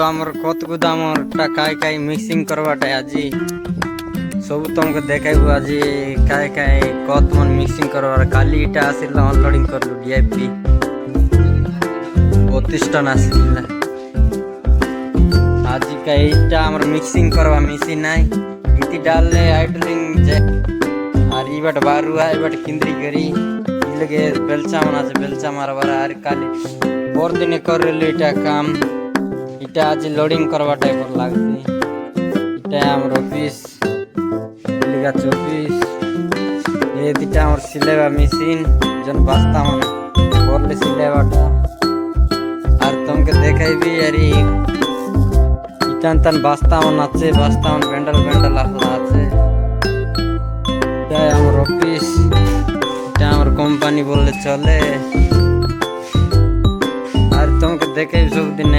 আমার কতকু দামটা কাই কাই মিক্সিং করবাটা আজি সবু তোমাকে দেখাইবো আজি কাই কাই কত মন মিক্সিং করবার। কালি এটা আসিল অনলোডিং করলু ডিআইপি 32 টন আসিল। আজি का এইটা আমার মিক্সিং করবা মেশিন নাই ইতি ডাললে আইডলিং যে আর ইবাট বারু আই বাট কিন্দ্রি করি ইলগে বেলচা মন আছে বেলচা মারবার। আর কালি পর দিনে করলে এটা কাম এটা আজ লোডিং করবা টাইপর লাগছে। এটা আমার অফিস লিগা 24 এই দুটা আমার সিলেবা মেশিন জন বাস্তা মন করলে সিলেবাটা। আর তোমাকে দেখাইবি আর টান বাস্তা মন আছে বাস্তা মন ব্যান্ডেল ব্যান্ডেল আসলা আছে। এটা আমার অফিস এটা আমার কোম্পানি বললে চলে। আর তোমাকে দেখাইবি সব দিন।